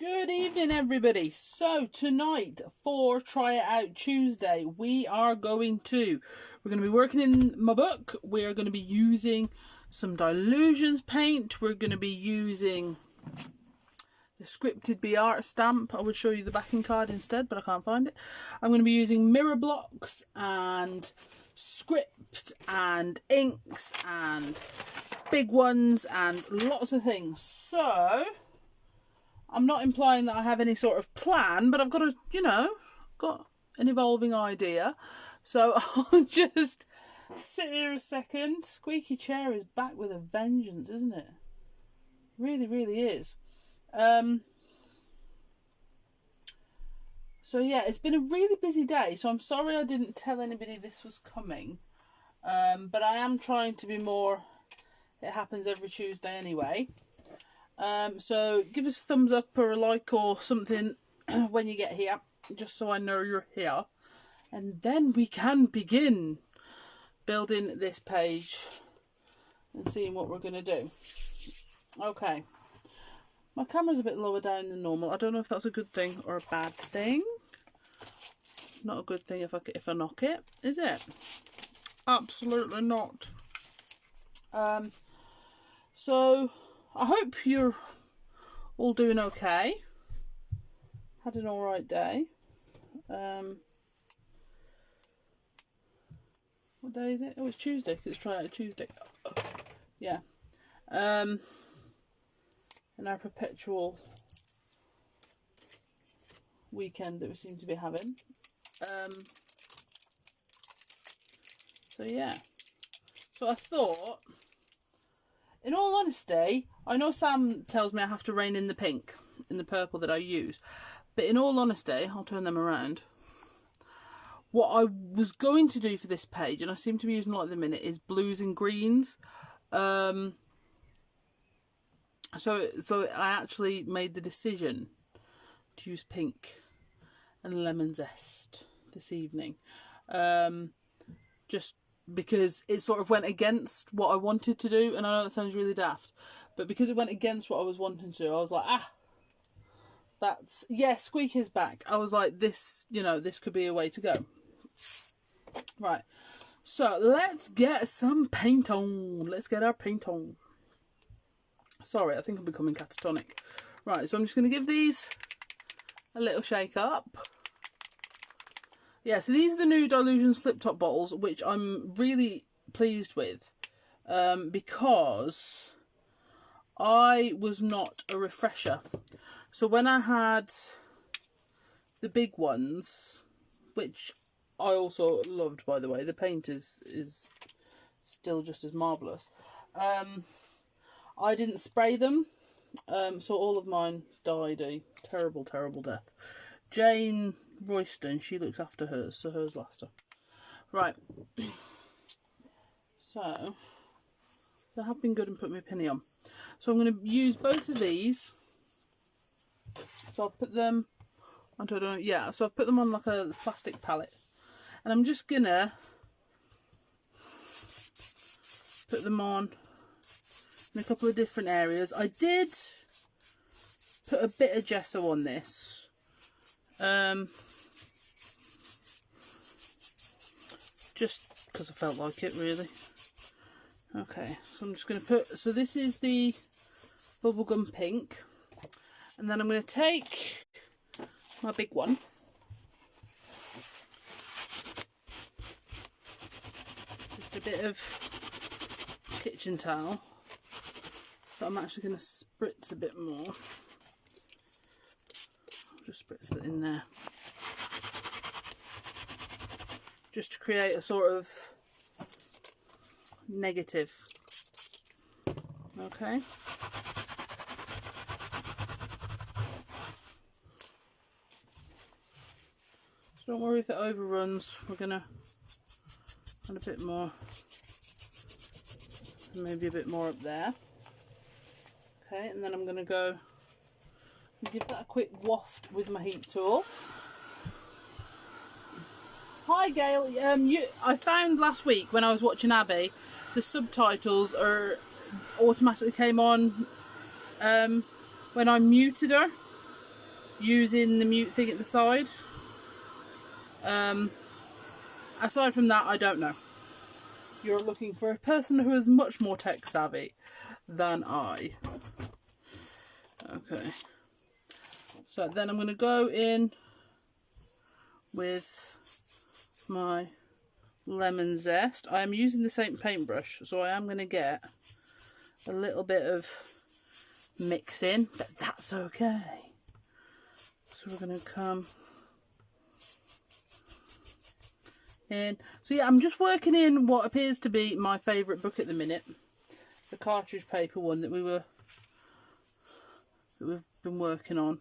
Good evening, everybody. So tonight for Try It Out Tuesday, we're going to be working in my book. We're going to be using some Dylusions paint. We're going to be using the scripted Be Art stamp. I would show you the backing card instead, but I can't find it. I'm going to be using mirror blocks and script and inks and big ones and lots of things. So I'm not implying that I have any sort of plan, but I've got got an evolving idea. So I'll just sit here a second. Squeaky chair is back with a vengeance, isn't it? Really, really is. So yeah, it's been a really busy day. So I'm sorry I didn't tell anybody this was coming. But I am trying to be more. It happens every Tuesday anyway. So give us a thumbs up or a like or something when you get here, just so I know you're here. And then we can begin building this page and seeing what we're going to do. Okay. My camera's a bit lower down than normal. I don't know if that's a good thing or a bad thing. Not a good thing if I knock it, is it? Absolutely not. So I hope you're all doing okay. Had an alright day. What day is it? Oh, it's Tuesday, because it's Try Out Tuesday. Yeah. And our perpetual weekend that we seem to be having. So yeah. So I thought, in all honesty, I know Sam tells me I have to rein in the pink, in the purple that I use. But in all honesty, I'll turn them around. What I was going to do for this page, and I seem to be using a lot at the minute, is blues and greens. So I actually made the decision to use pink and lemon zest this evening. Just because it sort of went against what I wanted to do, and I know that sounds really daft, but because it went against what I was wanting to, I was like, Squeak is back. I was like, this could be a way to go. Right, so let's get some paint on. Let's get our paint on. Sorry, I think I'm becoming catatonic. Right, so I'm just going to give these a little shake up. Yeah, so these are the new Dylusions flip top bottles, which I'm really pleased with, because I was not a refresher. So when I had the big ones, which I also loved, by the way, the paint is still just as marvellous, I didn't spray them, so all of mine died a terrible, terrible death. Jane Royston, she looks after hers, so hers last her. Right. So they have been good and put my penny on. So I'm going to use both of these. So I'll put them onto, so I've put them on like a plastic palette. And I'm just going to put them on in a couple of different areas. I did put a bit of gesso on this. Just because I felt like it, really. Okay, so I'm just going to put, so this is the bubblegum pink, and then I'm going to take my big one, just a bit of kitchen towel, but I'm actually going to spritz a bit more. I'll just spritz it in there, just to create a sort of negative. Okay. So don't worry if it overruns. We're gonna add a bit more, and maybe a bit more up there. Okay, and then I'm gonna go and give that a quick waft with my heat tool. Hi Gail, I found last week when I was watching Abby, the subtitles automatically came on when I muted her. using the mute thing at the side. Aside from that, I don't know. You're looking for a person who is much more tech savvy than I. Okay. So then I'm going to go in with my lemon zest. I am using the same paintbrush, so I am going to get a little bit of mix in, but that's okay. So we're going to come in. So yeah, I'm just working in what appears to be my favourite book at the minute, the cartridge paper one that we've been working on.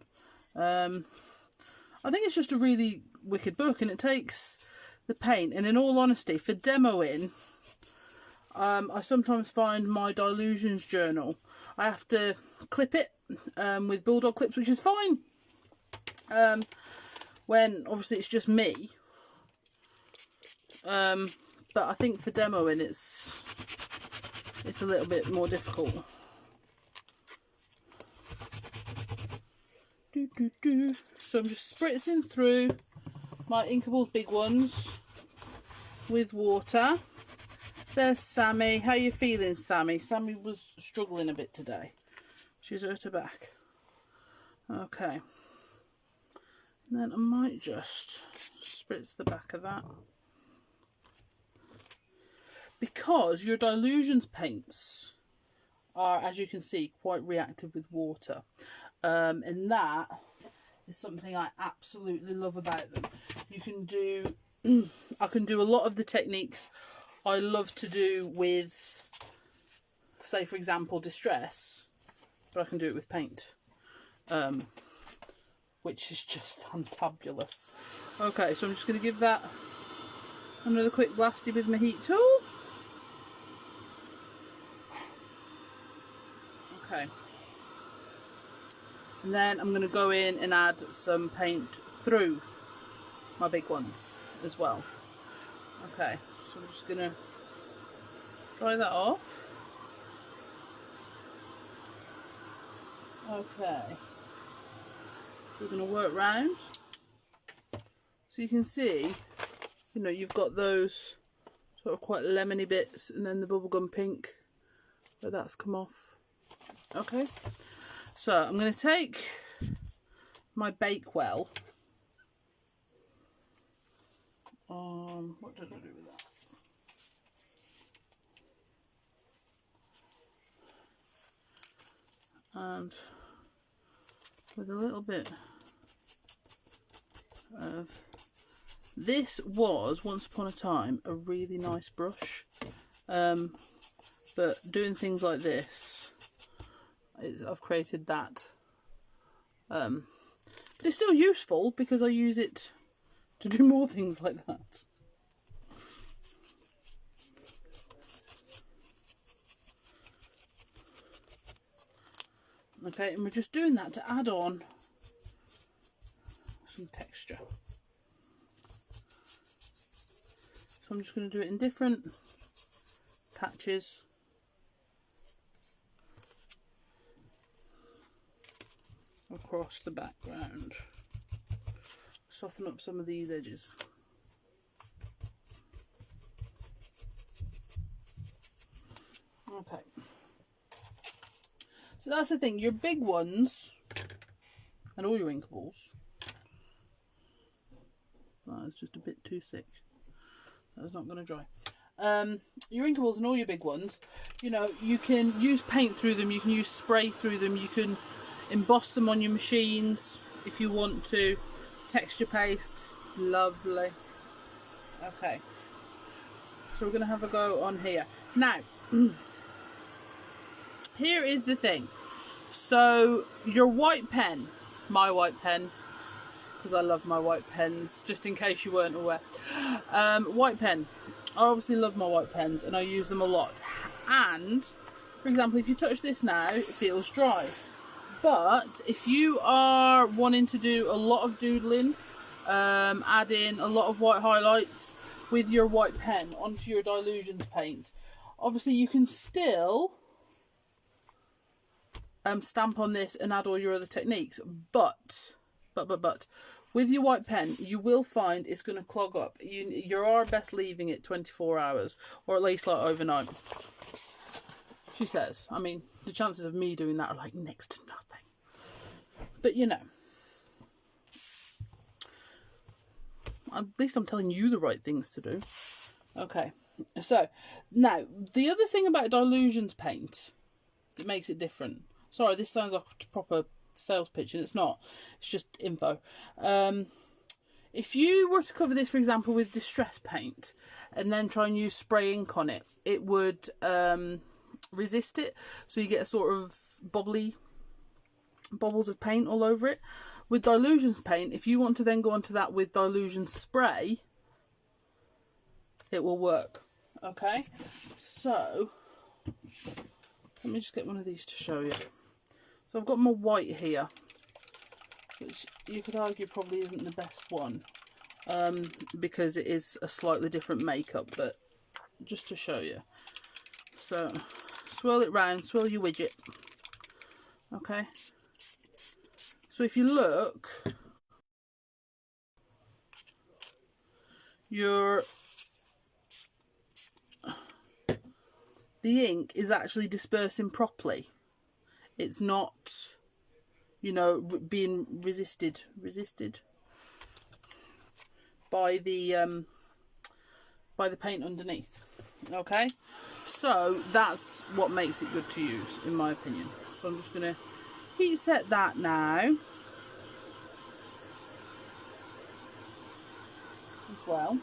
I think it's just a really wicked book, and it takes the paint, and in all honesty, for demoing, I sometimes find my Dylusions journal, I have to clip it with bulldog clips, which is fine when obviously it's just me, but I think for demoing it's a little bit more difficult. So I'm just spritzing through my Inkables Big Ones with water. There's Sammy. How you feeling, Sammy? Sammy was struggling a bit today. She's hurt her back. Okay. And then I might just spritz the back of that. Because your Dylusions paints are, as you can see, quite reactive with water. And that is something I absolutely love about them. You can do, I can do a lot of the techniques I love to do with, say for example, distress, but I can do it with paint, which is just fantabulous. Okay, so I'm just going to give that another quick blasty with my heat tool. Okay. And then I'm going to go in and add some paint through my big ones as well. Okay, so I'm just going to dry that off. Okay, so we're going to work round. So you can see, you know, you've got those sort of quite lemony bits, and then the bubblegum pink where that's come off. Okay. So I'm going to take my Bakewell. What did I do with that? And with a little bit of, this was once upon a time a really nice brush, but doing things like this, I've created that, but it's still useful because I use it to do more things like that. Okay, and we're just doing that to add on some texture. So I'm just going to do it in different patches. Across the background. Soften up some of these edges. Okay. So that's the thing, your big ones and all your Inkables. Oh, it's just a bit too thick. That's not going to dry. Your Inkables and all your big ones, you know, you can use paint through them, you can use spray through them, you can emboss them on your machines if you want to. Texture paste, lovely. Okay, so we're going to have a go on here. Now, here is the thing. So your white pen, my white pen, because I love my white pens, just in case you weren't aware. White pen. I obviously love my white pens and I use them a lot. And, for example, if you touch this now, it feels dry. But if you are wanting to do a lot of doodling, add in a lot of white highlights with your white pen onto your Dylusions paint, obviously you can still stamp on this and add all your other techniques, but But with your white pen, you will find it's going to clog up. You are best leaving it 24 hours, or at least like overnight, she says. I mean, the chances of me doing that are like next to nothing. But you know, at least I'm telling you the right things to do. Okay, so now the other thing about Dylusions paint that makes it different. Sorry, this sounds like a proper sales pitch, and it's not. It's just info. If you were to cover this, for example, with distress paint, and then try and use spray ink on it, it would resist it. So you get a sort of bubbles of paint all over it. With Dylusions paint, if you want to then go onto that with Dylusions spray, it will work. Okay, so let me just get one of these to show you. So I've got my white here, which you could argue probably isn't the best one, because it is a slightly different makeup, but just to show you. So swirl it round, swirl your widget. Okay, so if you look, the ink is actually dispersing properly. It's not, you know, being resisted by the paint underneath. Okay, so that's what makes it good to use, in my opinion. So I'm just going to heat set that now as well.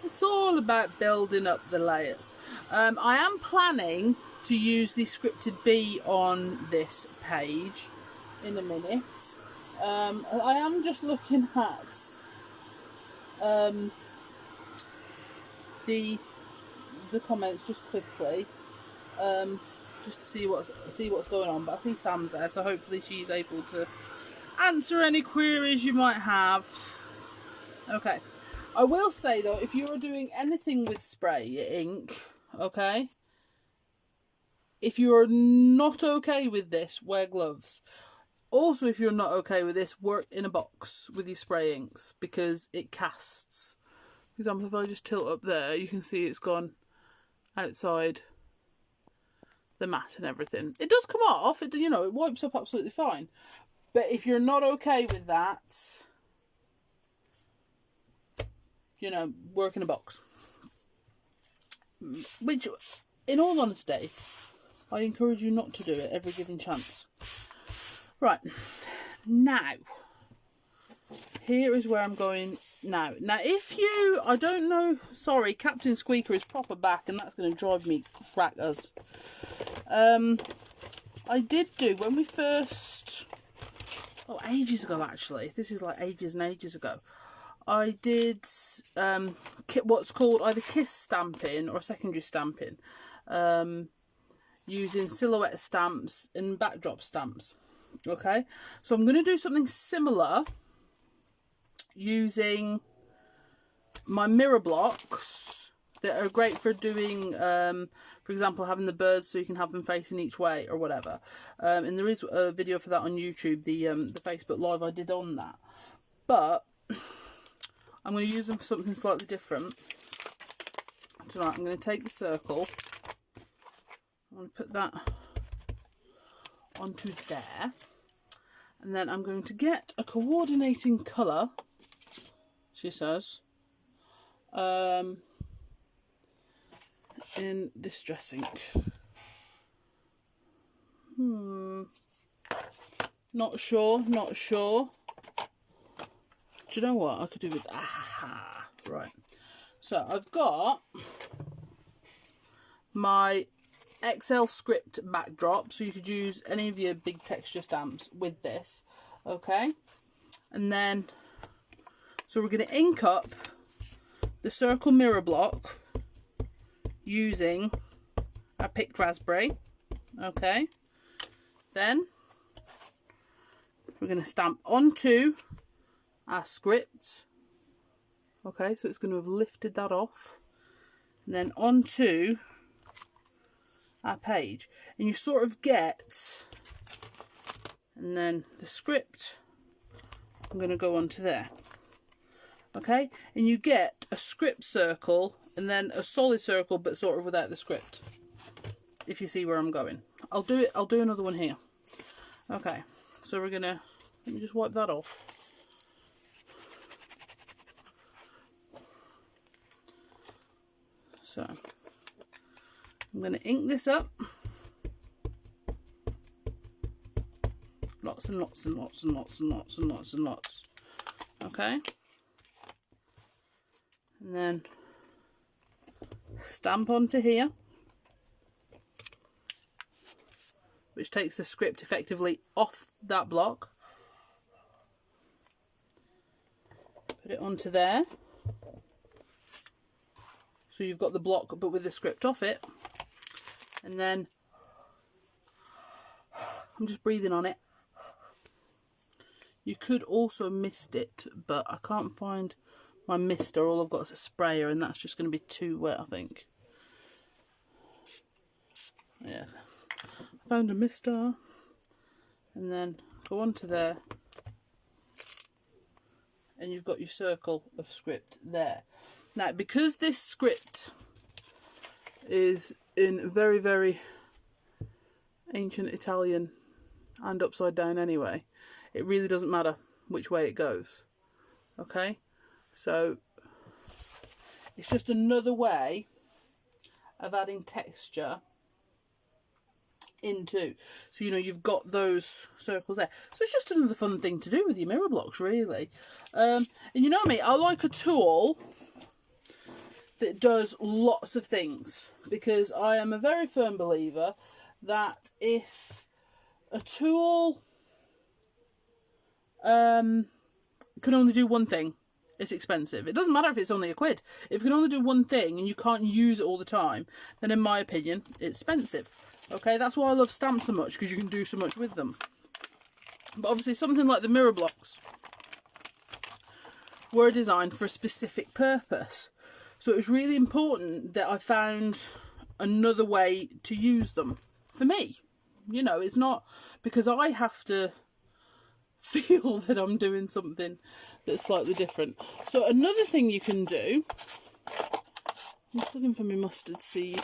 It's all about building up the layers. I am planning to use the scripted bee on this page in a minute. I am just looking at the comments just quickly, just to see what's going on. But I see Sam's there, so hopefully she's able to answer any queries you might have. Okay. I will say though, if you are doing anything with spray ink, okay, if you are not okay with this, wear gloves. Also, if you're not okay with this, work in a box with your spray inks, because it casts. For example, if I just tilt up there, you can see it's gone outside the mat and everything. It does come off, it, you know, it wipes up absolutely fine. But if you're not okay with that, you know, work in a box. Which, in all honesty, I encourage you not to do it every given chance. Right, now, here is where I'm going now. Now, if you, I don't know, sorry, Captain Squeaker is proper back, and that's going to drive me crackers. I did do, when we first, ages ago actually, this is like ages and ages ago, I did what's called either kiss stamping or secondary stamping, using silhouette stamps and backdrop stamps. Okay, so I'm going to do something similar using my mirror blocks that are great for doing, for example, having the birds so you can have them facing each way or whatever. And there is a video for that on YouTube, the Facebook Live I did on that. But I'm going to use them for something slightly different. So right, I'm going to take the circle. I'm going to put that onto there. And then I'm going to get a coordinating colour, she says, in Distress Ink. Not sure. Do you know what I could do with, right. So I've got my XL script backdrop, so you could use any of your big texture stamps with this, okay? And then, so we're going to ink up the circle mirror block using a picked raspberry, okay? Then we're going to stamp onto our script, okay, so it's going to have lifted that off, and then onto our page, and you sort of get and then the script I'm going to go onto there. Okay, and you get a script circle and then a solid circle, but sort of without the script, if you see where I'm going. I'll do another one here. Okay, so we're gonna, let me just wipe that off. So I'm gonna ink this up. Lots and lots and lots and lots and lots and lots and lots. Okay. And then stamp onto here, which takes the script effectively off that block. Put it onto there. So you've got the block but with the script off it. And then I'm just breathing on it. You could also mist it, but I can't find my mister. All I've got is a sprayer, and that's just going to be too wet, I think. Yeah, I found a mister. And then go onto there, and you've got your circle of script there. Now, because this script is in very, very ancient Italian and upside down anyway, it really doesn't matter which way it goes. Okay, so it's just another way of adding texture into. So, you know, you've got those circles there. So it's just another fun thing to do with your mirror blocks, really. And you know me, I like a tool that does lots of things, because I am a very firm believer that if a tool can only do one thing, it's expensive. It doesn't matter if it's only £1. If you can only do one thing and you can't use it all the time, then in my opinion, it's expensive. Okay, that's why I love stamps so much, because you can do so much with them. But obviously something like the mirror blocks were designed for a specific purpose. So it was really important that I found another way to use them for me. You know, it's not because I have to feel that I'm doing something that's slightly different. So another thing you can do, I'm just looking for my mustard seed.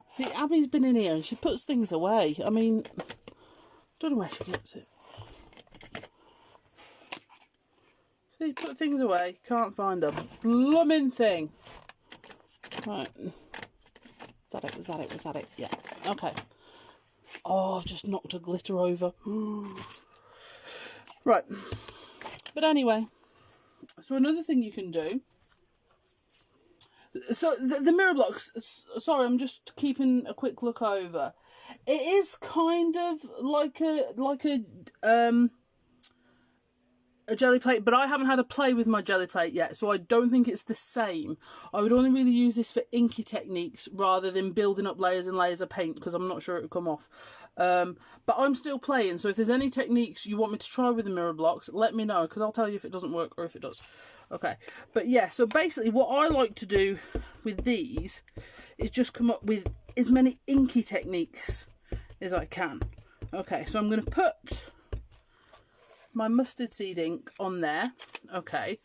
See, Abby's been in here and she puts things away. I mean, don't know where she gets it. See, put things away, can't find a blooming thing. Right. Was that it? Yeah. Okay. Oh, I've just knocked a glitter over. Right. But anyway, so another thing you can do. So the mirror blocks, sorry, I'm just keeping a quick look over. It is kind of like a jelly plate, but I haven't had a play with my jelly plate yet, so I don't think it's the same. I would only really use this for inky techniques rather than building up layers and layers of paint, because I'm not sure it would come off. But I'm still playing, so if there's any techniques you want me to try with the mirror blocks, let me know, because I'll tell you if it doesn't work or if it does. Okay, but yeah, so basically what I like to do with these is just come up with as many inky techniques as I can. Okay, so I'm going to put my mustard seed ink on there. Okay,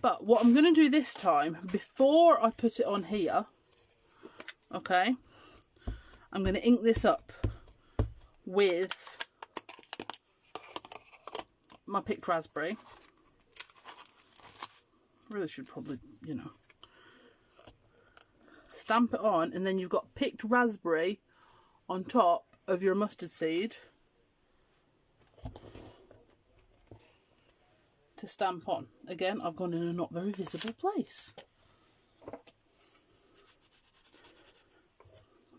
but what I'm going to do this time, before I put it on here, okay, I'm going to ink this up with my picked raspberry. Really should probably, you know, stamp it on, and then you've got picked raspberry on top of your mustard seed to stamp on. Again, I've gone in a not very visible place.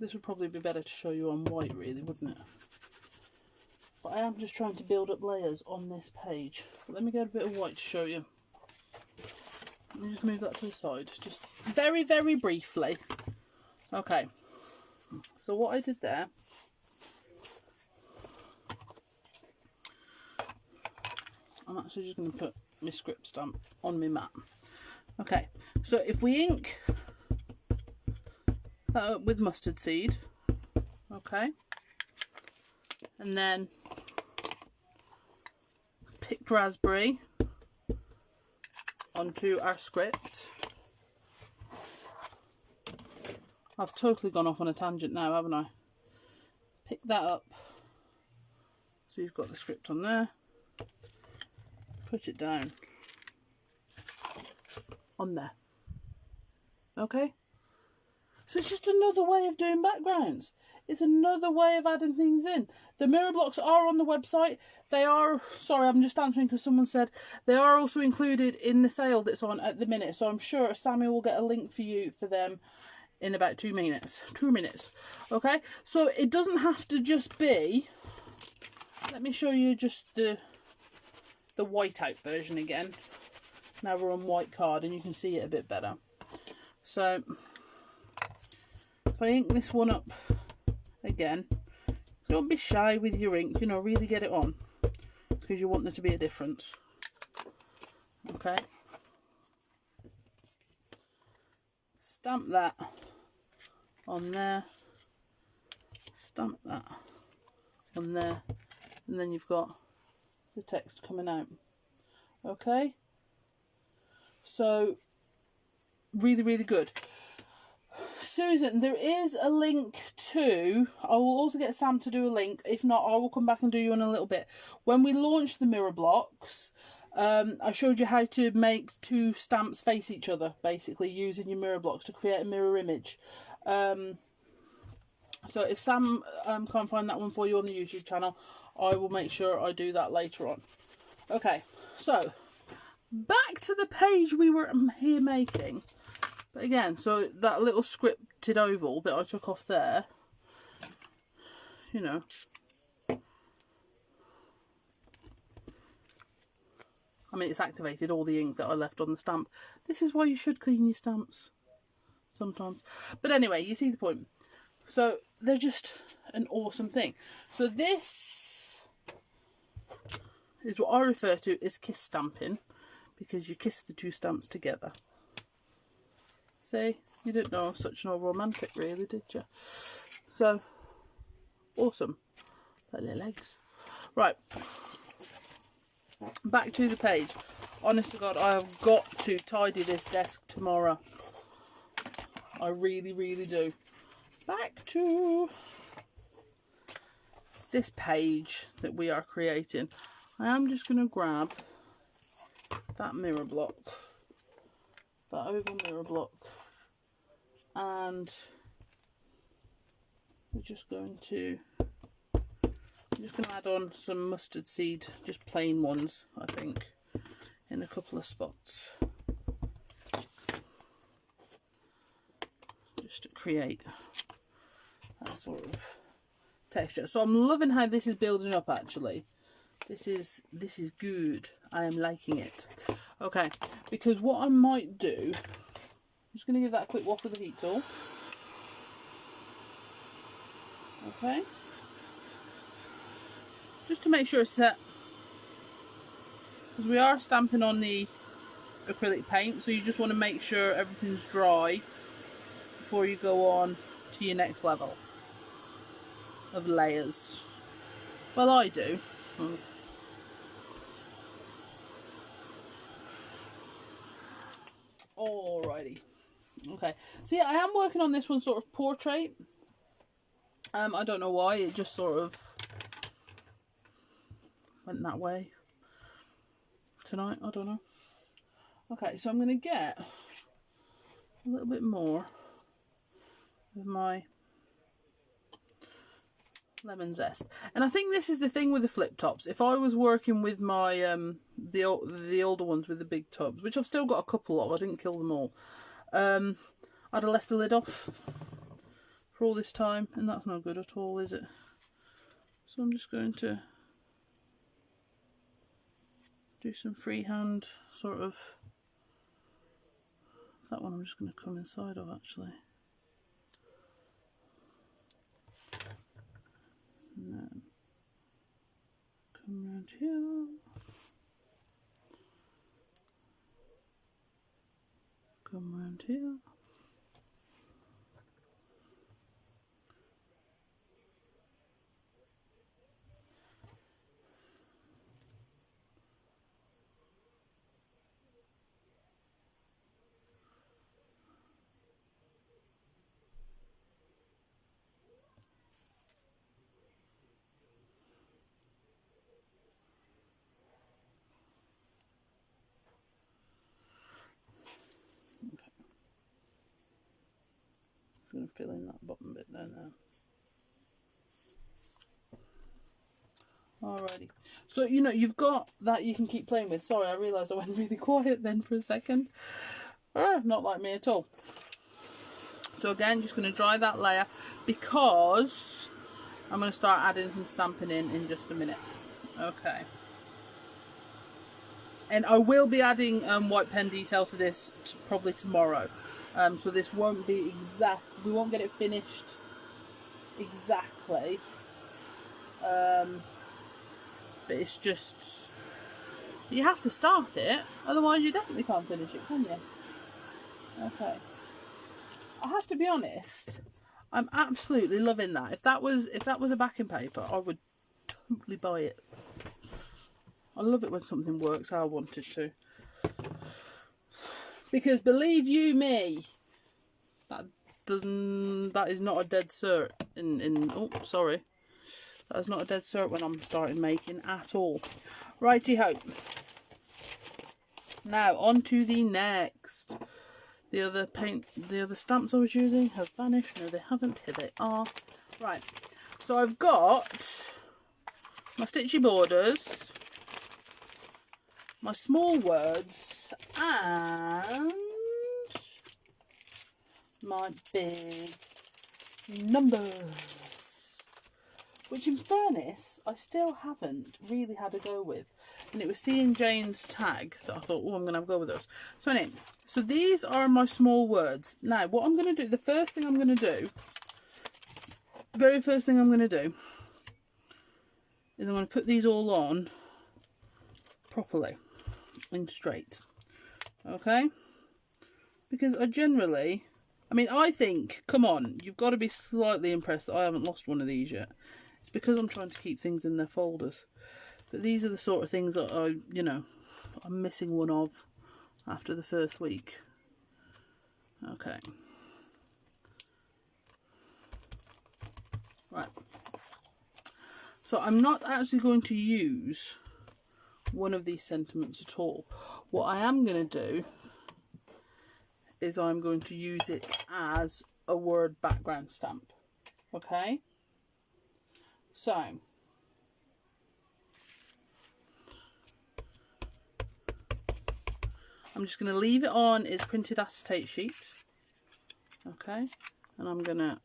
This would probably be better to show you on white, really, wouldn't it? But I am just trying to build up layers on this page. Let me get a bit of white to show you. Let me just move that to the side, just very, very briefly. Okay, so what I did there, I'm actually just going to put my script stamp on my mat. Okay, so if we ink that up with mustard seed, okay, Okay, and then picked raspberry onto our script. I've totally gone off on a tangent now, haven't I? Pick that up. So you've got the script on there. Put it down on there. Okay? So it's just another way of doing backgrounds. It's another way of adding things in. The mirror blocks are on the website. They are, sorry, I'm just answering because someone said they are also included in the sale that's on at the minute. So I'm sure Sammy will get a link for you for them in about 2 minutes. 2 minutes. Okay? So it doesn't have to just be, let me show you just the whiteout version again. Now we're on white card and you can see it a bit better. So if I ink this one up again, don't be shy with your ink, you know, really get it on because you want there to be a difference. Okay, stamp that on there, stamp that on there, and then you've got the text coming out. Okay, so really, really good. Susan, there is a link to, I will also get Sam to do a link. If not, I will come back and do you in a little bit. When we launched the mirror blocks, I showed you how to make 2 stamps face each other, basically using your mirror blocks to create a mirror image. So if Sam can't find that one for you on the YouTube channel, I will make sure I do that later on. Okay, so back to the page we were here making. But again, so that little scripted oval that I took off there, you know, I mean, it's activated all the ink that I left on the stamp. This is why you should clean your stamps sometimes. But anyway, you see the point. So they're just an awesome thing. So this is what I refer to as kiss stamping, because you kiss the 2 stamps together. See, you didn't know I was such an old romantic, really, did you? So, awesome. Like little eggs. Right. Back to the page. Honest to God, I have got to tidy this desk tomorrow. I really, really do. Back to this page that we are creating. I am just going to grab that mirror block. That oval mirror block, and we're just going to add on some mustard seed, just plain ones, I think, in a couple of spots, just to create that sort of texture. So I'm loving how this is building up. Actually, this is good. I am liking it. Okay, because what I might do, I'm just going to give that a quick wash with the heat tool. Okay, just to make sure it's set, because we are stamping on the acrylic paint, so you just want to make sure everything's dry before you go on to your next level of layers. Well, I do. Alrighty. Okay. So yeah, I am working on this one sort of portrait. I don't know why, it just sort of went that way tonight. I don't know. Okay, so I'm going to get a little bit more of my lemon zest, and I think this is the thing with the flip tops. If I was working with my the older ones with the big tubs, which I've still got a couple of, I didn't kill them all, I'd have left the lid off for all this time, and that's not good at all, is it? So I'm just going to do some freehand sort of, that one I'm just going to come inside of actually. And then come around here, come around here, going to fill in that bottom bit there now. Alrighty. So, you know, you've got that you can keep playing with. Sorry, I realised I went really quiet then for a second. Not like me at all. So again, just going to dry that layer because I'm going to start adding some stamping in just a minute. Okay. And I will be adding white pen detail to this probably tomorrow. So this won't be exact. We won't get it finished exactly. But it's just, you have to start it, otherwise you definitely can't finish it, can you? Okay. I have to be honest, I'm absolutely loving that. If that was a backing paper, I would totally buy it. I love it when something works how I want it to. Because believe you me, that is not a dead cert oh sorry. That is not a dead cert when I'm starting making at all. Righty ho. Now on to the next. The other stamps I was using have vanished. No, they haven't. Here they are. Right. So I've got my stitchy borders, my small words, and my big numbers. Which in fairness, I still haven't really had a go with. And it was seeing Jane's tag that I thought, oh, I'm going to have a go with those. So anyway, so these are my small words. Now, what I'm going to do, the very first thing I'm going to do, is I'm going to put these all on properly and straight. Okay? Because I think, come on, you've got to be slightly impressed that I haven't lost one of these yet. It's because I'm trying to keep things in their folders. But these are the sort of things that I'm missing one of after the first week. Okay. Right. So I'm not actually going to use one of these sentiments at all. What I am going to do is I'm going to use it as a word background stamp. Okay? So, I'm just going to leave it on its printed acetate sheet. Okay? And I'm going to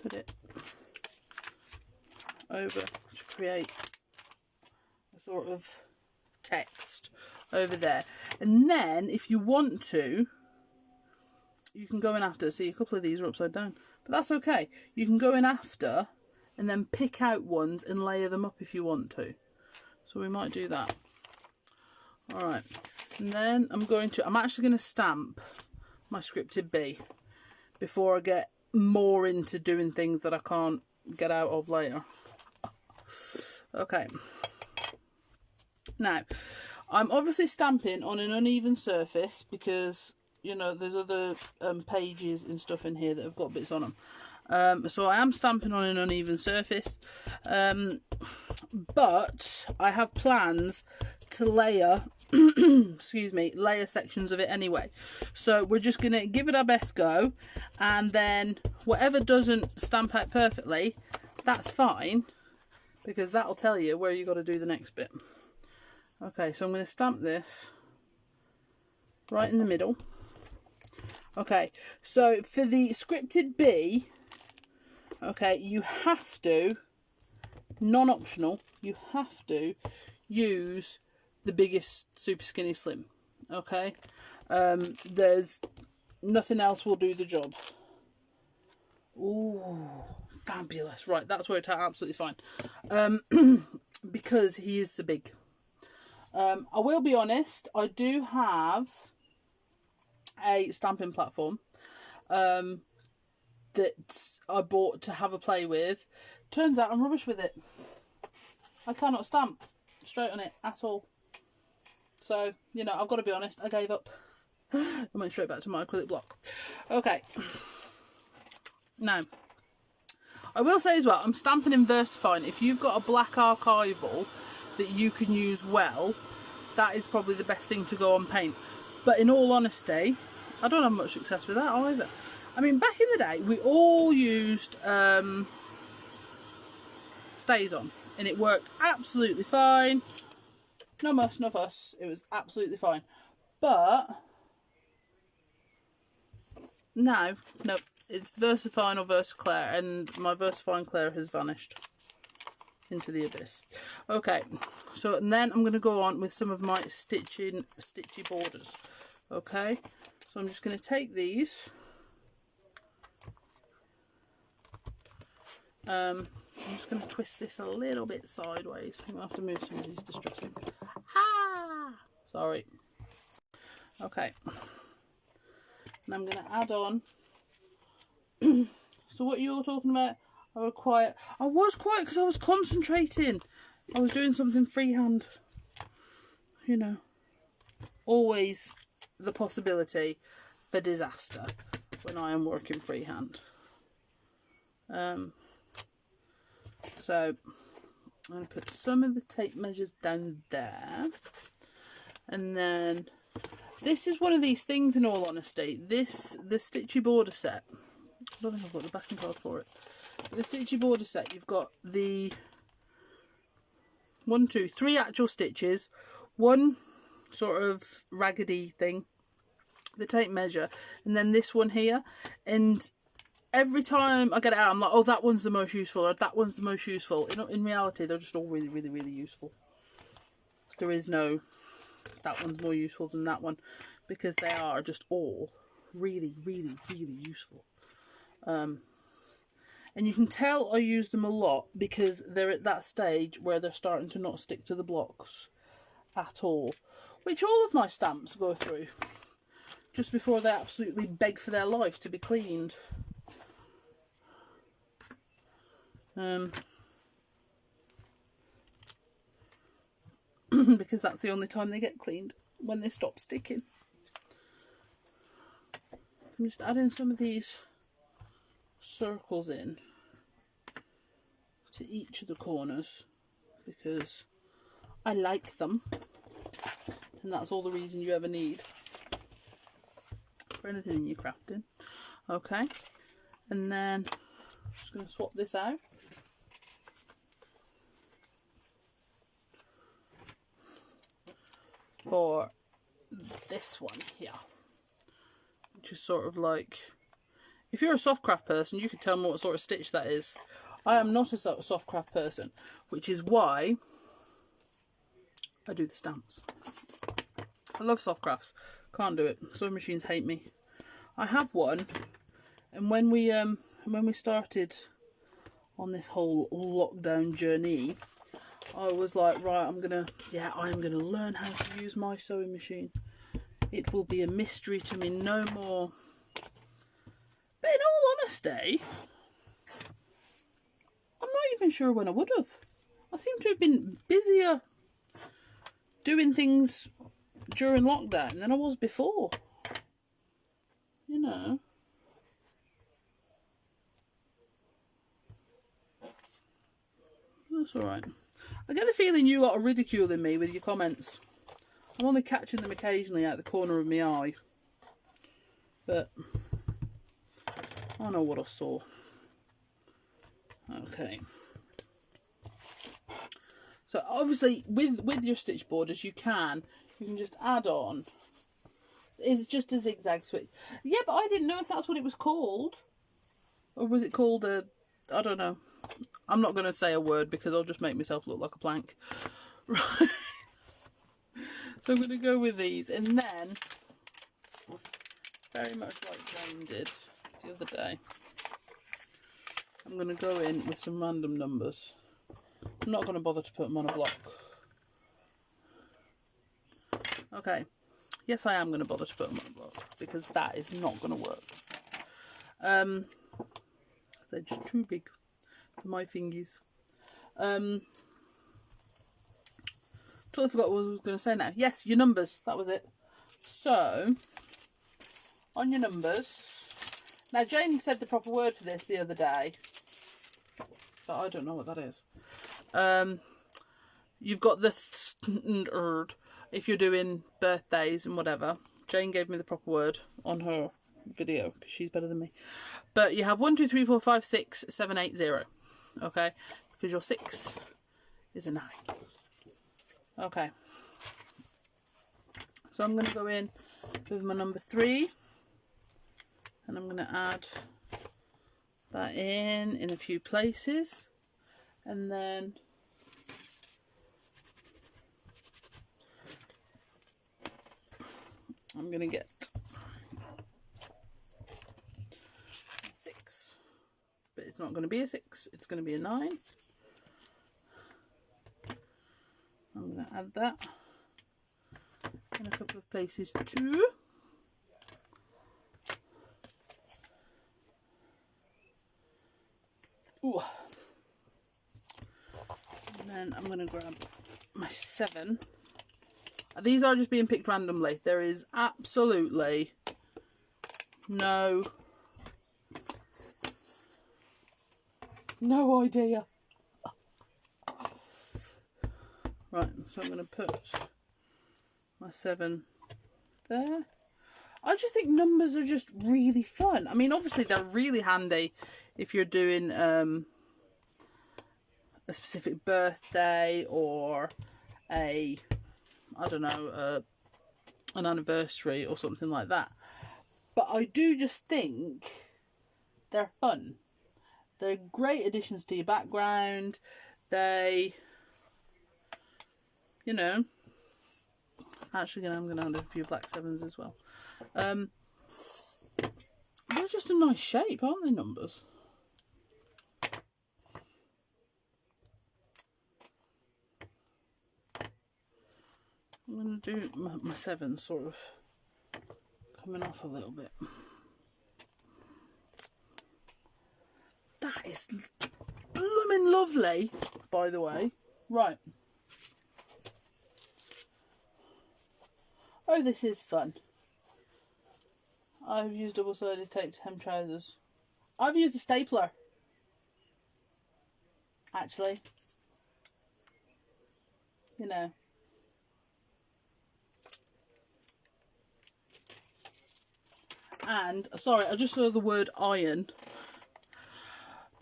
put it over to create a sort of text over there. And then, if you want to, you can go in after. See, a couple of these are upside down, but that's okay. You can go in after and then pick out ones and layer them up if you want to. So we might do that. Alright, and then I'm actually going to stamp my scripted B before I get more into doing things that I can't get out of later. Okay. Now, I'm obviously stamping on an uneven surface because, you know, there's other pages and stuff in here that have got bits on them. So I am stamping on an uneven surface. But I have plans to layer, excuse me, layer sections of it anyway. So we're just going to give it our best go. And then whatever doesn't stamp out perfectly, that's fine. Because that'll tell you where you've got to do the next bit. Okay, so I'm going to stamp this right in the middle. Okay, so for the scripted B, okay, you have to, non-optional, you have to use the biggest super skinny slim. Okay, there's nothing else will do the job. Ooh, fabulous. Right, that's worked out absolutely fine. Because he is so big. I will be honest, I do have a stamping platform that I bought to have a play with. Turns out I'm rubbish with it. I cannot stamp straight on it at all. So, you know, I've got to be honest, I gave up. I went straight back to my acrylic block. Okay. Now, I will say as well, I'm stamping in VersaFine. If you've got a black archival that you can use well, that is probably the best thing to go on paint. But in all honesty, I don't have much success with that either. I mean, back in the day, we all used Stays On, and it worked absolutely fine. No muss, no fuss. It was absolutely fine. But now, no, it's VersaFine or VersaClair, and my VersaFine Clair has vanished into the abyss. Okay, so and then I'm going to go on with some of my stitchy borders. Okay, so I'm just going to take these. I'm just going to twist this a little bit sideways. I'm going to have to move some of these distressing. Ah! Sorry. Okay. And I'm going to add on. So what you all talking about? I was quiet because I was concentrating. I was doing something freehand. You know. Always the possibility for disaster when I am working freehand. So I'm going to put some of the tape measures down there, and then this is one of these things, in all honesty, the stitchy border set, I don't think I've got the backing card for it, the stitchy border set, you've got the 1, 2, 3 actual stitches, one sort of raggedy thing, the tape measure, and then this one here, and every time I get it out, I'm like, oh, that one's the most useful, or that one's the most useful. In reality, they're just all really, really, really useful. There is no, that one's more useful than that one, because they are just all really, really, really useful. And you can tell I use them a lot because they're at that stage where they're starting to not stick to the blocks at all, which all of my stamps go through just before they absolutely beg for their life to be cleaned. Because that's the only time they get cleaned, when they stop sticking. I'm just adding some of these circles in to each of the corners because I like them, and that's all the reason you ever need for anything you're crafting. Okay, and then I'm just going to swap this out. For this one here, which is sort of like, if you're a soft craft person, you could tell me what sort of stitch that is. I am not a soft craft person, which is why I do the stamps. I love soft crafts, can't do it. Sewing machines hate me. I have one, and when we started on this whole lockdown journey, I was like, right, I am gonna learn how to use my sewing machine. It will be a mystery to me no more. But in all honesty, I'm not even sure when I would have. I seem to have been busier doing things during lockdown than I was before. You know. That's alright. I get the feeling you lot are ridiculing me with your comments. I'm only catching them occasionally out the corner of my eye. But I know what I saw. Okay. So obviously with your stitch borders you can just add on. It's just a zigzag switch. Yeah, but I didn't know if that's what it was called. Or was it called a, I don't know. I'm not going to say a word because I'll just make myself look like a plank. Right. So I'm going to go with these, and then, very much like Jane did the other day, I'm going to go in with some random numbers. I'm not going to bother to put them on a block. Okay. Yes, I am going to bother to put them on a block because that is not going to work. They're just too big for my fingies. Totally forgot what I was going to say now. Yes, your numbers. That was it. So, on your numbers. Now, Jane said the proper word for this the other day. But I don't know what that is. You've got the if you're doing birthdays and whatever. Jane gave me the proper word on her video because she's better than me. But you have 1, 2, 3, 4, 5, 6, 7, 8, 0. Okay, because your 6 is a 9. Okay, so I'm going to go in with my number 3, and I'm going to add that in a few places, and then I'm going to get 6, but it's not going to be a 6, it's going to be a 9. I'm going to add that in a couple of places too. Ooh. And then I'm going to grab my 7. These are just being picked randomly. There is absolutely no idea. Right, so I'm going to put my 7 there. I just think numbers are just really fun. I mean, obviously they're really handy if you're doing a specific birthday or a, I don't know, an anniversary or something like that. But I do just think they're fun. They're great additions to your background. They, you know, actually I'm going to add a few black 7s as well. They're just a nice shape, aren't they, numbers? I'm going to do my 7 sort of coming off a little bit. That is blooming lovely, by the way. Right. Oh, this is fun. I've used double-sided tape to hem trousers. I've used a stapler, actually. You know. And, sorry, I just saw the word iron.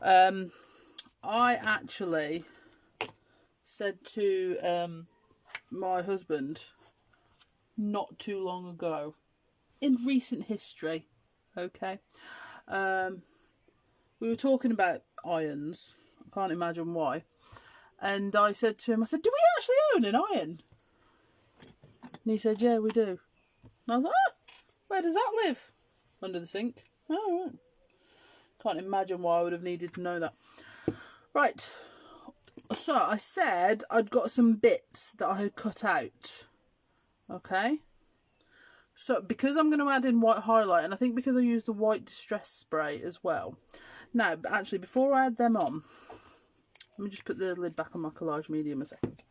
I actually said to my husband not too long ago, in recent history, okay, we were talking about irons. I can't imagine why. And I said to him, I said, do we actually own an iron? And he said, yeah, we do. And I was like, ah, where does that live? Under the sink. Oh, right. Can't imagine why I would have needed to know that. Right. So I said I'd got some bits that I had cut out. Okay. So because I'm going to add in white highlight, and I think because I used the white distress spray as well. Now, actually, before I add them on, let me just put the lid back on my collage medium a second.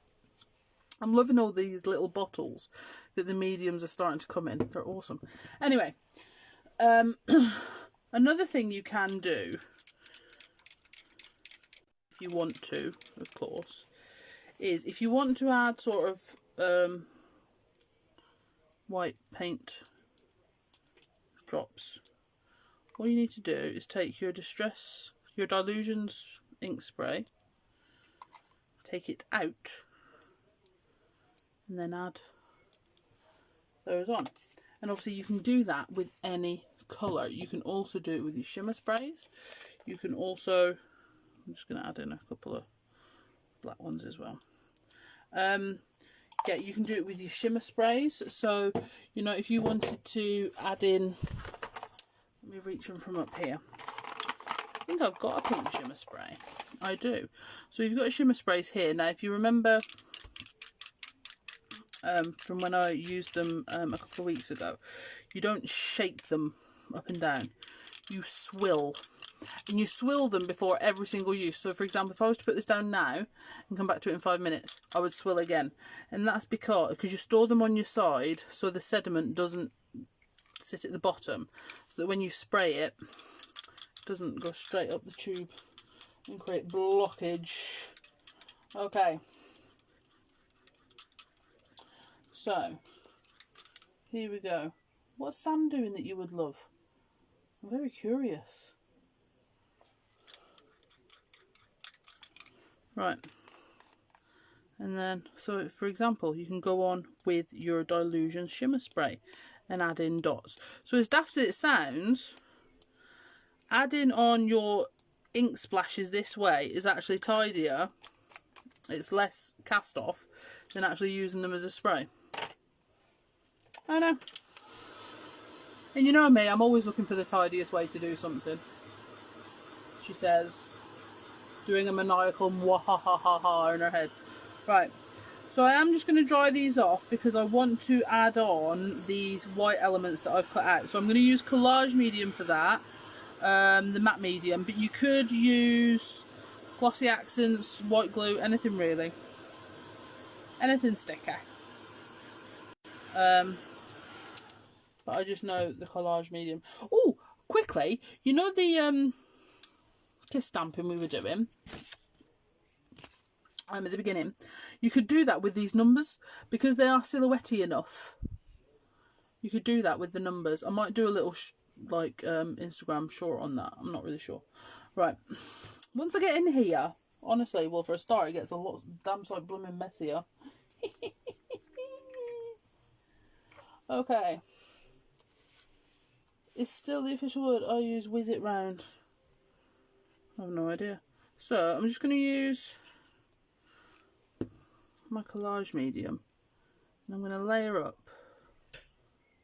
I'm loving all these little bottles that the mediums are starting to come in. They're awesome. Anyway, another thing you can do, if you want to, of course, is if you want to add sort of white paint drops, all you need to do is take your Dylusions ink spray, take it out, and then add those on. And obviously you can do that with any colour. You can also do it with your shimmer sprays. You can also, I'm just going to add in a couple of black ones as well. Yeah, you can do it with your shimmer sprays. So, you know, if you wanted to add in, let me reach them from up here. I think I've got a pink shimmer spray. I do. So you've got shimmer sprays here. Now, if you remember from when I used them a couple of weeks ago, you don't shake them up and down. You swill. And you swill them before every single use. So for example, if I was to put this down now and come back to it in 5 minutes, I would swill again. And that's because you store them on your side so the sediment doesn't sit at the bottom, so that when you spray it, it doesn't go straight up the tube and create blockage. Okay. So, here we go. What's Sam doing that you would love? I'm very curious. Right. And then, so for example, you can go on with your Dylusions shimmer spray and add in dots. So as daft as it sounds, adding on your ink splashes this way is actually tidier. It's less cast off than actually using them as a spray. I know. And you know me, I'm always looking for the tidiest way to do something. She says, doing a maniacal mwahahaha in her head. Right, so I am just going to dry these off because I want to add on these white elements that I've cut out. So I'm going to use collage medium for that, the matte medium, but you could use glossy accents, white glue, anything really. Anything sticky. But I just know the collage medium. Oh, quickly, you know the kiss stamping we were doing? At the beginning, you could do that with these numbers because they are silhouette-y enough. You could do that with the numbers. I might do a little Instagram short on that. I'm not really sure. Right, once I get in here, honestly, well, for a start, it gets a lot damn sight blooming messier. Okay, it's still the official word I use. Whiz it round. I have no idea. So I'm just going to use my collage medium and I'm going to layer up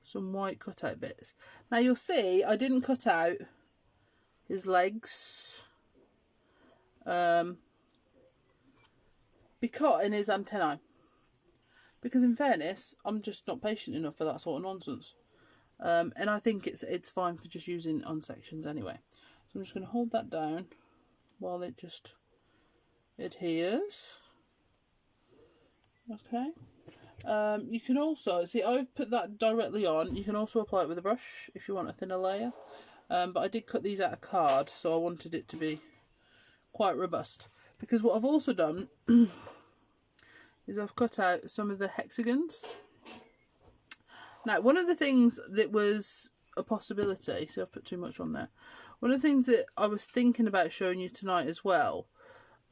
some white cutout bits. Now you'll see I didn't cut out his legs and his antennae because in fairness I'm just not patient enough for that sort of nonsense, and I think it's fine for just using on sections anyway. So I'm just going to hold that down while it just adheres. Okay, you can also see I've put that directly on. You can also apply it with a brush if you want a thinner layer, but I did cut these out of card, so I wanted it to be quite robust. Because what I've also done is I've cut out some of the hexagons. Now, one of the things that was a possibility, see I've put too much on there, one of the things that I was thinking about showing you tonight as well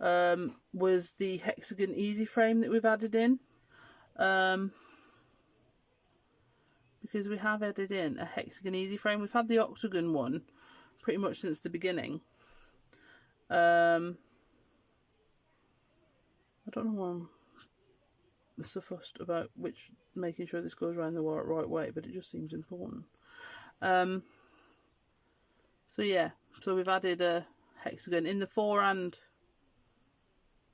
was the hexagon easy frame that we've added in, because we have added in a hexagon easy frame. We've had the octagon one pretty much since the beginning. I don't know why I'm so fussed about making sure this goes around the right way, but it just seems important. So yeah, so we've added a hexagon in the 4 and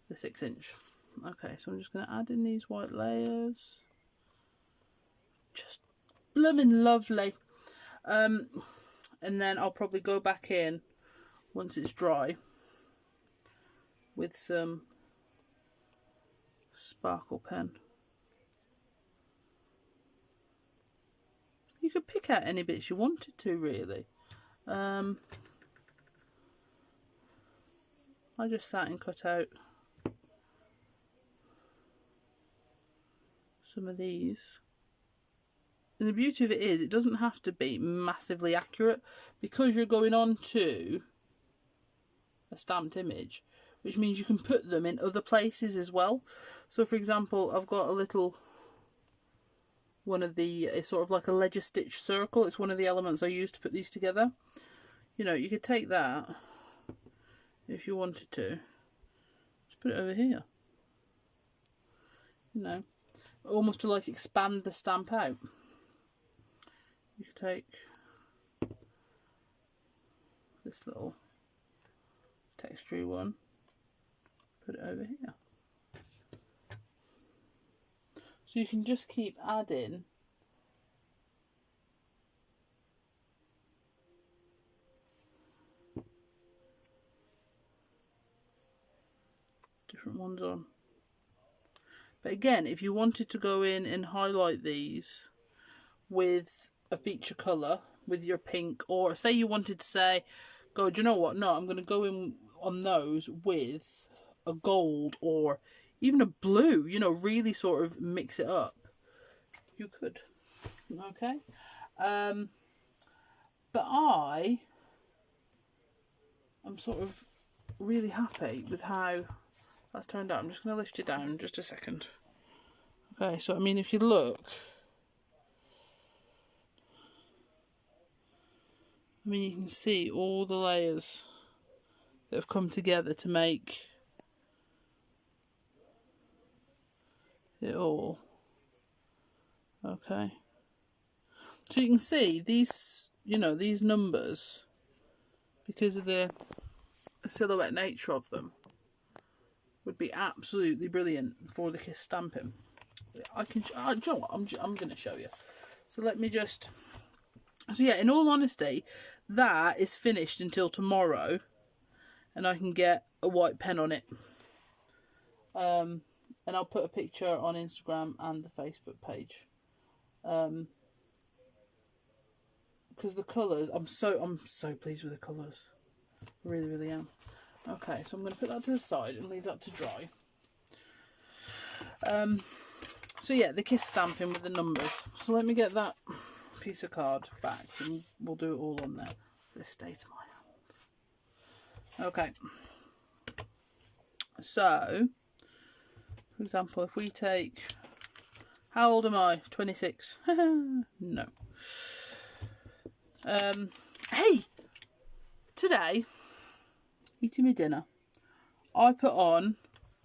the 6-inch. Okay, so I'm just going to add in these white layers. Just blooming lovely. And then I'll probably go back in once it's dry with some sparkle pen. You could pick out any bits you wanted to, really. I just sat and cut out some of these. And the beauty of it is it doesn't have to be massively accurate because you're going on to a stamped image, which means you can put them in other places as well. So for example, I've got a little one of the, it's sort of like a ledger stitch circle. It's one of the elements I use to put these together. You know, you could take that if you wanted to, just put it over here, you know, almost to like expand the stamp out. You could take this little texture one, put it over here. So you can just keep adding different ones on. But again, if you wanted to go in and highlight these with a feature colour, with your pink, or say you wanted to say, go, do you know what, no, I'm going to go in on those with a gold or even a blue, you know, really sort of mix it up. you could. Okay. But I am sort of really happy with how that's turned out. I'm just going to lift it down just a second. Okay, so I mean, if you look, I mean, you can see all the layers that have come together to make it all. Okay. So you can see these, you know, these numbers, because of the silhouette nature of them, would be absolutely brilliant for the kiss stamping. I can, do you know what, I'm going to show you. So let me just, so yeah, in all honesty, that is finished until tomorrow, and I can get a white pen on it. And I'll put a picture on Instagram and the Facebook page. Because the colours, I'm so pleased with the colours. I really, really am. Okay, so I'm going to put that to the side and leave that to dry. So yeah, the kiss stamping with the numbers. So let me get that piece of card back and we'll do it all on there. This state of my hand. Okay. So, for example, if we take, how old am I? 26. No. Hey, today, eating my dinner, I put on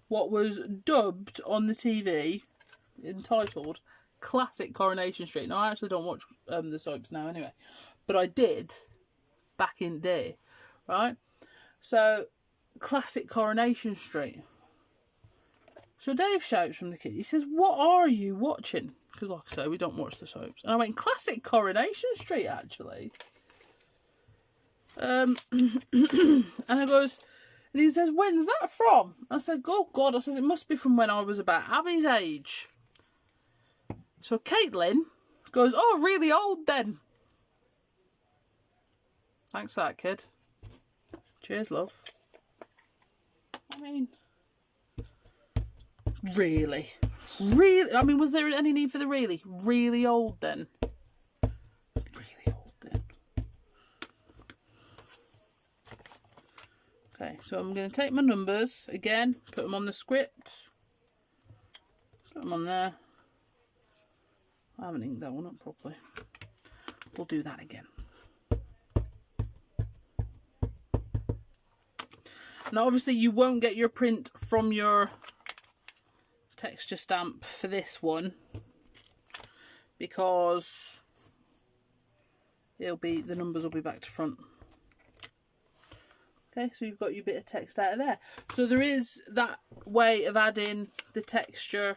what was dubbed on the TV, entitled Classic Coronation Street. Now, I actually don't watch the soaps now anyway, but I did back in the day, right? So, Classic Coronation Street. So Dave shouts from the kid, he says, "What are you watching?" Because like I say, we don't watch the soaps. And I went, "Classic Coronation Street, actually." And I goes, and he says, "When's that from?" I said, "Oh God," I says, "it must be from when I was about Abby's age." So Caitlin goes, "Oh, really old then." Thanks for that, kid. Cheers, love. I mean, really? Really? I mean, was there any need for the really? Really old then? Really old then. Okay, so I'm going to take my numbers again, put them on the script. Put them on there. I haven't inked that one up properly. We'll do that again. Now, obviously, you won't get your print from your texture stamp for this one because it'll be, the numbers will be back to front. Okay, so you've got your bit of text out of there. So there is that way of adding the texture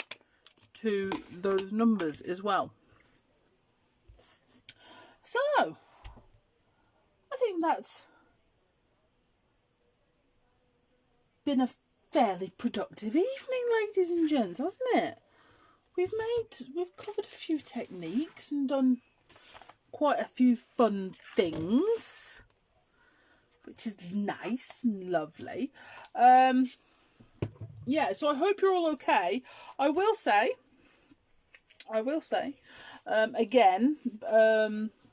to those numbers as well. So, I think that's been a fairly productive evening, ladies and gents, hasn't it? We've covered a few techniques and done quite a few fun things, which is nice and lovely. Yeah, so I hope you're all okay. I will say again,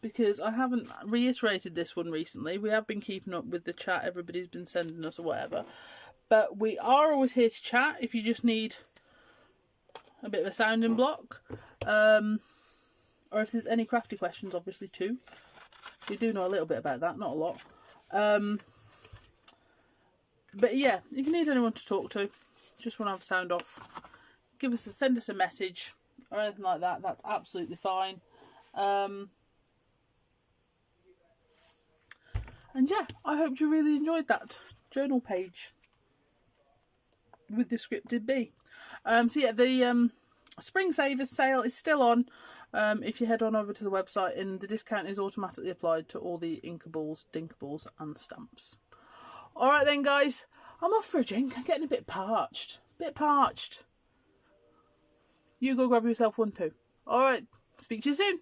because I haven't reiterated this one recently, we have been keeping up with the chat everybody's been sending us or whatever. But we are always here to chat if you just need a bit of a sounding block. Or if there's any crafty questions, obviously, too. We do know a little bit about that, not a lot. But yeah, if you need anyone to talk to, just want to have a sound off, send us a message or anything like that, that's absolutely fine. And yeah, I hope you really enjoyed that journal page with the scripted bee. So yeah, the Spring Savers sale is still on. If you head on over to the website, and the discount is automatically applied to all the Inkables, Dinkables and stamps. Alright then guys, I'm off for a drink. I'm getting a bit parched. You go grab yourself one too. Alright, speak to you soon.